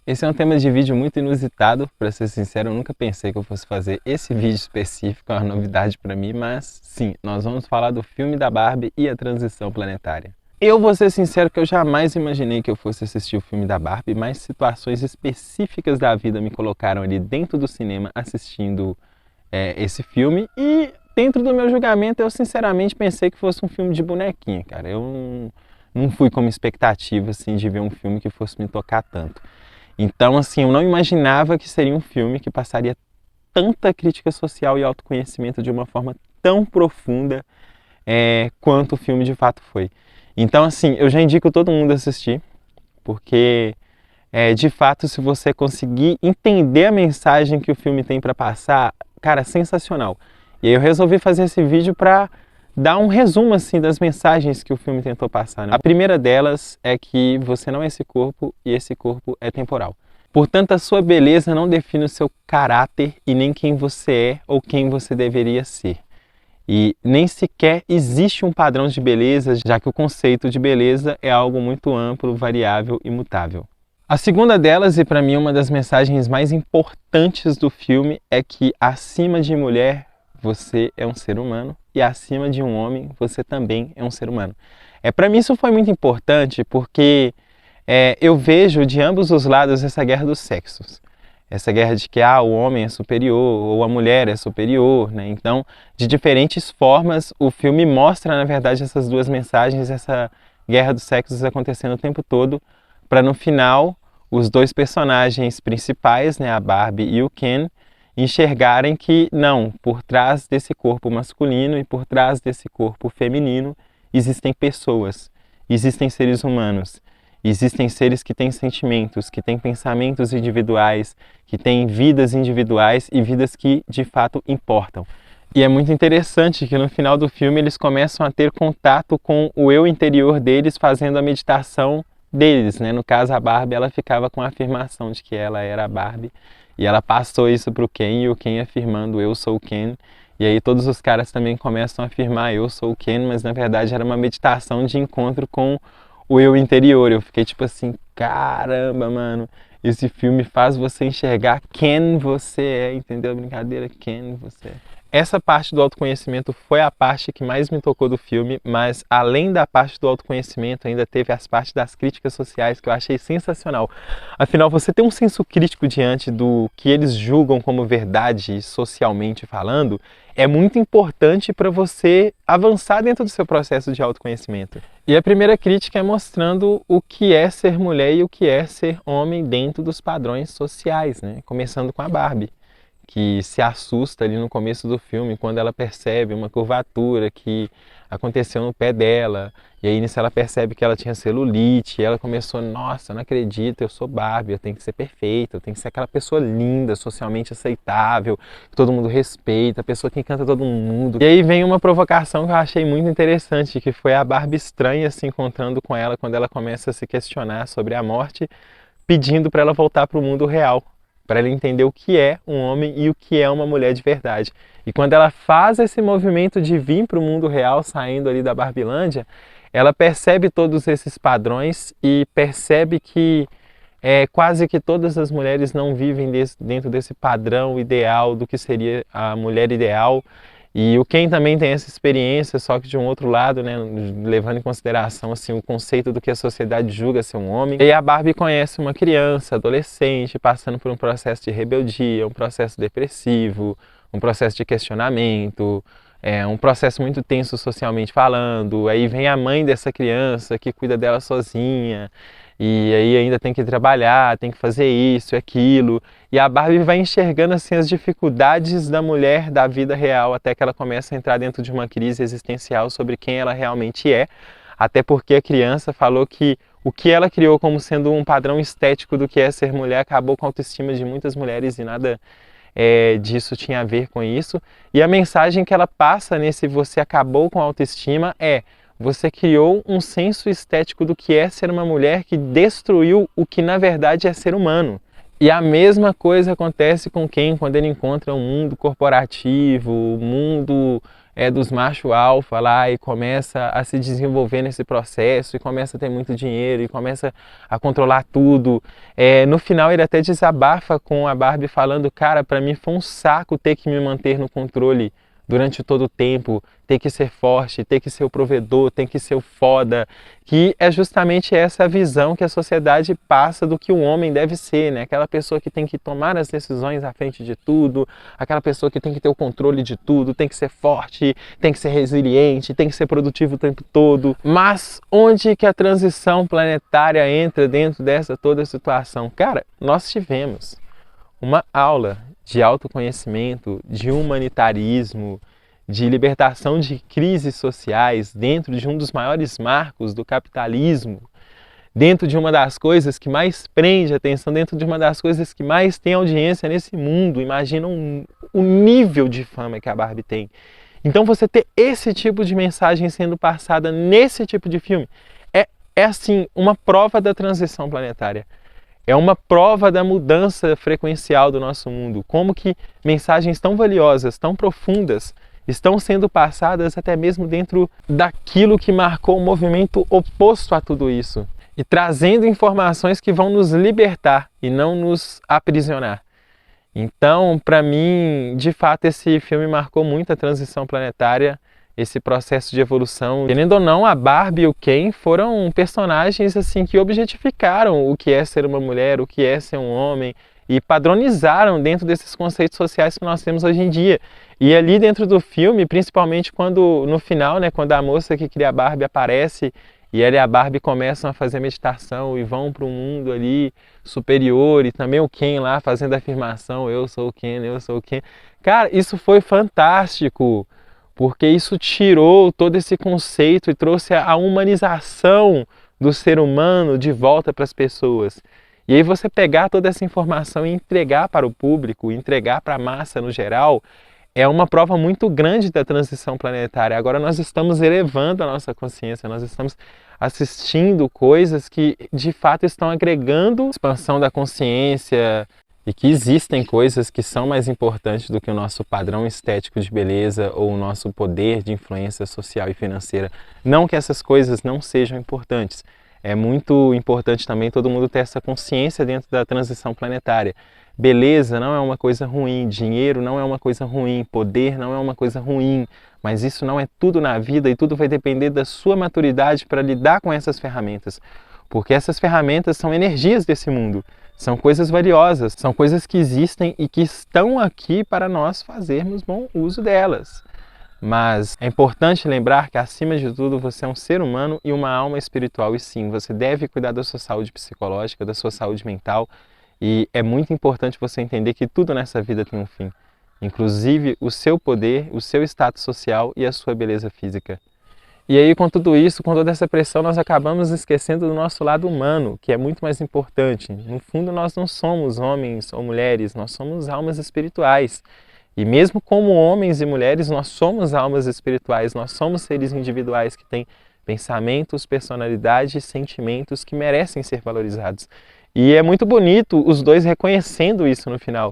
Esse é um tema de vídeo muito inusitado, para ser sincero, eu nunca pensei que eu fosse fazer esse vídeo específico, é uma novidade para mim, mas sim, nós vamos falar do filme da Barbie e a transição planetária. Eu vou ser sincero que eu jamais imaginei que eu fosse assistir o filme da Barbie, mas situações específicas da vida me colocaram ali dentro do cinema assistindo esse filme e dentro do meu julgamento eu sinceramente pensei que fosse um filme de bonequinha, cara. Eu não fui com uma expectativa assim, de ver um filme que fosse me tocar tanto. Então, assim, eu não imaginava que seria um filme que passaria tanta crítica social e autoconhecimento de uma forma tão profunda quanto o filme de fato foi. Então, assim, eu já indico todo mundo assistir, porque, de fato, se você conseguir entender a mensagem que o filme tem para passar, cara, sensacional. E aí eu resolvi fazer esse vídeo para dar um resumo, assim, das mensagens que o filme tentou passar, né? A primeira delas é que você não é esse corpo e esse corpo é temporal. Portanto, a sua beleza não define o seu caráter e nem quem você é ou quem você deveria ser. E nem sequer existe um padrão de beleza, já que o conceito de beleza é algo muito amplo, variável e mutável. A segunda delas, e para mim uma das mensagens mais importantes do filme, é que acima de mulher você é um ser humano e acima de um homem você também é um ser humano. Para mim isso foi muito importante porque eu vejo de ambos os lados essa guerra dos sexos. Essa guerra de que o homem é superior ou a mulher é superior, né? Então, de diferentes formas, o filme mostra, na verdade, essas duas mensagens, essa guerra dos sexos acontecendo o tempo todo, para no final, os dois personagens principais, né, a Barbie e o Ken, enxergarem que, não, por trás desse corpo masculino e por trás desse corpo feminino, existem pessoas, existem seres humanos. Existem seres que têm sentimentos, que têm pensamentos individuais, que têm vidas individuais e vidas que de fato importam. E é muito interessante que no final do filme eles começam a ter contato com o eu interior deles fazendo a meditação deles, né? No caso a Barbie, ela ficava com a afirmação de que ela era a Barbie e ela passou isso para o Ken e o Ken afirmando eu sou o Ken. E aí todos os caras também começam a afirmar eu sou o Ken, mas na verdade era uma meditação de encontro com o eu interior. Eu fiquei tipo assim, caramba, mano, esse filme faz você enxergar quem você é, entendeu a brincadeira? Quem você é. Essa parte do autoconhecimento foi a parte que mais me tocou do filme, mas além da parte do autoconhecimento, ainda teve as partes das críticas sociais que eu achei sensacional. Afinal, você tem um senso crítico diante do que eles julgam como verdade socialmente falando, é muito importante para você avançar dentro do seu processo de autoconhecimento. E a primeira crítica é mostrando o que é ser mulher e o que é ser homem dentro dos padrões sociais, né? Começando com a Barbie, que se assusta ali no começo do filme quando ela percebe uma curvatura que aconteceu no pé dela. E aí nisso ela percebe que ela tinha celulite e ela começou, nossa, não acredito, eu sou Barbie, eu tenho que ser perfeita, eu tenho que ser aquela pessoa linda, socialmente aceitável, que todo mundo respeita, a pessoa que encanta todo mundo. E aí vem uma provocação que eu achei muito interessante, que foi a Barbie estranha se encontrando com ela quando ela começa a se questionar sobre a morte, pedindo para ela voltar para o mundo real, para ela entender o que é um homem e o que é uma mulher de verdade. E quando ela faz esse movimento de vir para o mundo real, saindo ali da Barbilândia, ela percebe todos esses padrões e percebe que quase que todas as mulheres não vivem dentro desse padrão ideal do que seria a mulher ideal. E o Ken também tem essa experiência, só que de um outro lado, né, levando em consideração assim, o conceito do que a sociedade julga ser um homem. E a Barbie conhece uma criança, adolescente, passando por um processo de rebeldia, um processo depressivo, um processo de questionamento, um processo muito tenso socialmente falando. Aí vem a mãe dessa criança que cuida dela sozinha, e aí ainda tem que trabalhar, tem que fazer isso e aquilo. E a Barbie vai enxergando assim as dificuldades da mulher da vida real até que ela começa a entrar dentro de uma crise existencial sobre quem ela realmente é. Até porque a criança falou que o que ela criou como sendo um padrão estético do que é ser mulher acabou com a autoestima de muitas mulheres e nada disso tinha a ver com isso. E a mensagem que ela passa nesse você acabou com a autoestima você criou um senso estético do que é ser uma mulher que destruiu o que na verdade é ser humano. E a mesma coisa acontece com quem, quando ele encontra um mundo corporativo, um mundo dos macho alfa lá e começa a se desenvolver nesse processo e começa a ter muito dinheiro e começa a controlar tudo. No final ele até desabafa com a Barbie falando, cara, pra mim foi um saco ter que me manter no controle durante todo o tempo, ter que ser forte, ter que ser o provedor, ter que ser o foda, que é justamente essa visão que a sociedade passa do que o homem deve ser, né? Aquela pessoa que tem que tomar as decisões à frente de tudo, aquela pessoa que tem que ter o controle de tudo, tem que ser forte, tem que ser resiliente, tem que ser produtivo o tempo todo. Mas onde que a transição planetária entra dentro dessa toda situação? Cara, nós tivemos uma aula de autoconhecimento, de humanitarismo, de libertação de crises sociais dentro de um dos maiores marcos do capitalismo, dentro de uma das coisas que mais prende atenção, dentro de uma das coisas que mais tem audiência nesse mundo. Imagina o nível de fama que a Barbie tem. Então você ter esse tipo de mensagem sendo passada nesse tipo de filme é assim, uma prova da transição planetária. É uma prova da mudança frequencial do nosso mundo. Como que mensagens tão valiosas, tão profundas, estão sendo passadas até mesmo dentro daquilo que marcou o movimento oposto a tudo isso. E trazendo informações que vão nos libertar e não nos aprisionar. Então, para mim, de fato, esse filme marcou muito a transição planetária, esse processo de evolução. Querendo ou não, a Barbie e o Ken foram personagens assim que objetificaram o que é ser uma mulher, o que é ser um homem e padronizaram dentro desses conceitos sociais que nós temos hoje em dia. E ali dentro do filme, principalmente quando no final, né, quando a moça que cria a Barbie aparece e ela e a Barbie começam a fazer meditação e vão para um mundo ali superior, e também o Ken lá fazendo a afirmação, eu sou o Ken, eu sou o Ken. Cara, isso foi fantástico, porque isso tirou todo esse conceito e trouxe a humanização do ser humano de volta para as pessoas. E aí você pegar toda essa informação e entregar para o público, entregar para a massa no geral, é uma prova muito grande da transição planetária. Agora nós estamos elevando a nossa consciência, nós estamos assistindo coisas que de fato estão agregando expansão da consciência, e que existem coisas que são mais importantes do que o nosso padrão estético de beleza ou o nosso poder de influência social e financeira. Não que essas coisas não sejam importantes. É muito importante também todo mundo ter essa consciência dentro da transição planetária. Beleza não é uma coisa ruim, dinheiro não é uma coisa ruim, poder não é uma coisa ruim, mas isso não é tudo na vida e tudo vai depender da sua maturidade para lidar com essas ferramentas. Porque essas ferramentas são energias desse mundo. São coisas valiosas, são coisas que existem e que estão aqui para nós fazermos bom uso delas. Mas é importante lembrar que, acima de tudo, você é um ser humano e uma alma espiritual. E sim, você deve cuidar da sua saúde psicológica, da sua saúde mental. E é muito importante você entender que tudo nessa vida tem um fim. Inclusive o seu poder, o seu status social e a sua beleza física. E aí, com tudo isso, com toda essa pressão, nós acabamos esquecendo do nosso lado humano, que é muito mais importante. No fundo, nós não somos homens ou mulheres, nós somos almas espirituais. E mesmo como homens e mulheres, nós somos almas espirituais, nós somos seres individuais que têm pensamentos, personalidade e sentimentos que merecem ser valorizados. E é muito bonito os dois reconhecendo isso no final.